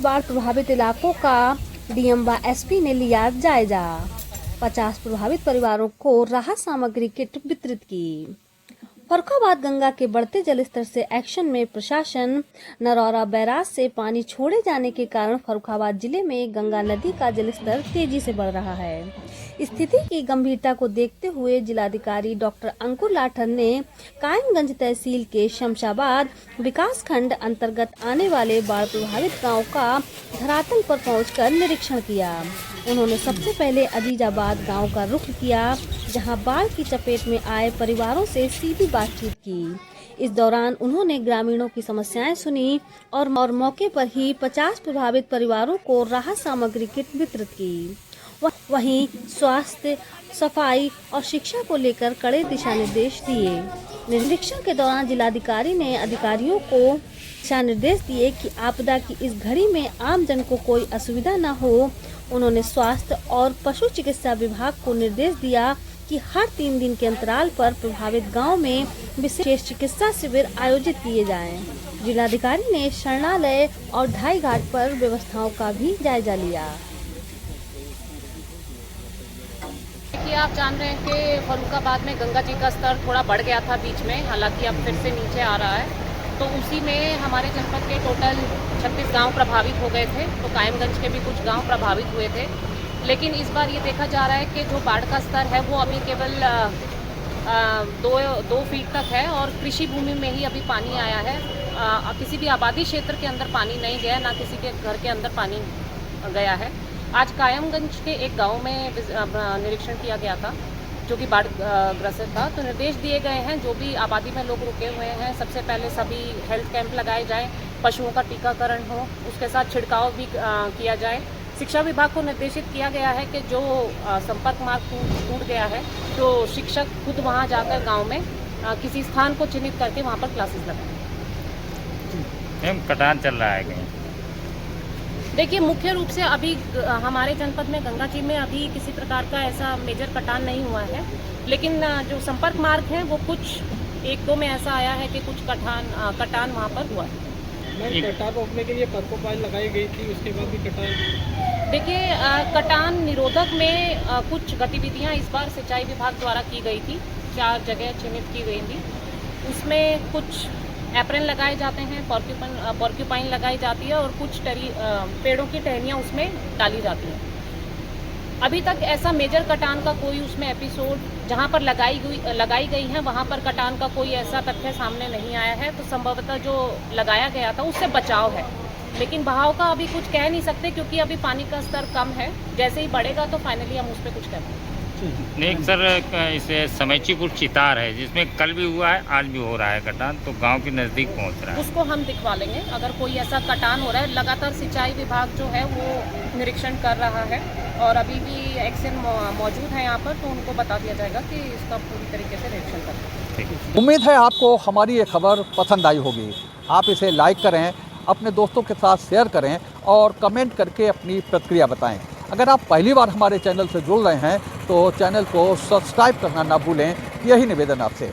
बाढ़ प्रभावित इलाकों का डीएम व एसपी ने लिया जायजा। 50 प्रभावित परिवारों को राहत सामग्री किट वितरित की। फर्रुखाबाद गंगा के बढ़ते जलस्तर से एक्शन में प्रशासन। नरौरा बैराज से पानी छोड़े जाने के कारण फर्रुखाबाद जिले में गंगा नदी का जलस्तर तेजी से बढ़ रहा है। स्थिति की गंभीरता को देखते हुए जिलाधिकारी डॉक्टर अंकुर लाठर ने कायमगंज तहसील के शमशाबाद विकास खंड अंतर्गत आने वाले बाढ़ प्रभावित गाँव का धरातल पर पहुंचकर निरीक्षण किया। उन्होंने सबसे पहले अजीजाबाद गांव का रुख किया, जहां बाढ़ की चपेट में आए परिवारों से सीधी बातचीत की। इस दौरान उन्होंने ग्रामीणों की समस्याएं सुनी और मौके पर ही 50 प्रभावित परिवारों को राहत सामग्री किट वितरित की। वहीं स्वास्थ्य, सफाई और शिक्षा को लेकर कड़े दिशा निर्देश दिए। निरीक्षण के दौरान जिलाधिकारी ने अधिकारियों को दिशा निर्देश दिए कि आपदा की इस घड़ी में आम जन को कोई असुविधा न हो। उन्होंने स्वास्थ्य और पशु चिकित्सा विभाग को निर्देश दिया कि हर 3 दिन के अंतराल पर प्रभावित गांव में विशेष चिकित्सा शिविर आयोजित किए जाएं। जिलाधिकारी ने शरणालय और ढाई घाट पर व्यवस्थाओं का भी जायजा लिया। आप जान रहे हैं कि फर्रुखाबाद में गंगा जी का स्तर थोड़ा बढ़ गया था बीच में, हालांकि अब फिर से नीचे आ रहा है। तो उसी में हमारे जनपद के टोटल 36 गांव प्रभावित हो गए थे। तो कायमगंज के भी कुछ गांव प्रभावित हुए थे, लेकिन इस बार ये देखा जा रहा है कि जो बाढ़ का स्तर है वो अभी केवल 2 फीट तक है और कृषि भूमि में ही अभी पानी आया है। किसी भी आबादी क्षेत्र के अंदर पानी नहीं गया, ना किसी के घर के अंदर पानी गया है। आज कायमगंज के एक गांव में निरीक्षण किया गया था जो कि बाढ़ ग्रसित था। तो निर्देश दिए गए हैं, जो भी आबादी में लोग रुके हुए हैं, सबसे पहले सभी हेल्थ कैंप लगाए जाएं, पशुओं का टीकाकरण हो, उसके साथ छिड़काव भी किया जाए। शिक्षा विभाग को निर्देशित किया गया है कि जो संपर्क मार्ग टूट गया है तो शिक्षक खुद वहां जाकर गांव में किसी स्थान को चिन्हित करके वहां पर क्लासेस लगाएं। कटान चल रहा है कहीं? देखिए, मुख्य रूप से अभी हमारे जनपद में गंगा जी में अभी किसी प्रकार का ऐसा मेजर कटान नहीं हुआ है, लेकिन जो संपर्क मार्ग हैं वो कुछ 1-2 में ऐसा आया है कि कुछ कटान वहाँ पर हुआ है। कटान रोकने के लिए पर्कोपाइल लगाई गई थी, उसके बाद भी कटान। देखिए, कटान निरोधक में कुछ गतिविधियाँ इस बार सिंचाई विभाग द्वारा की गई थी। 4 जगह चिन्हित की गई थी, उसमें कुछ एप्रन लगाए जाते हैं, पॉर्क्यूपाइन लगाई जाती है और कुछ पेड़ों की टहनियाँ उसमें डाली जाती हैं। अभी तक ऐसा मेजर कटान का कोई उसमें एपिसोड जहाँ पर लगाई गई हैं वहाँ पर कटान का कोई ऐसा तथ्य सामने नहीं आया है। तो संभवतः जो लगाया गया था उससे बचाव है, लेकिन बहाव का अभी कुछ कह नहीं सकते क्योंकि अभी पानी का स्तर कम है। जैसे ही बढ़ेगा तो फाइनली हम उस पर कुछ कहते हैं। नहीं सर, इसे समैचीपुर चितार है जिसमें कल भी हुआ है, आज भी हो रहा है कटान, तो गांव के नज़दीक पहुंच रहा है। उसको हम दिखवा लेंगे अगर कोई ऐसा कटान हो रहा है। लगातार सिंचाई विभाग जो है वो निरीक्षण कर रहा है और अभी भी एक्शन मौजूद है यहाँ पर, तो उनको बता दिया जाएगा कि इसका पूरी तरीके से निरीक्षण करें। उम्मीद है आपको हमारी ये खबर पसंद आई होगी। आप इसे लाइक करें, अपने दोस्तों के साथ शेयर करें और कमेंट करके अपनी प्रतिक्रिया बताएं। अगर आप पहली बार हमारे चैनल से जुड़ रहे हैं तो चैनल को सब्सक्राइब करना ना भूलें। यही निवेदन आपसे।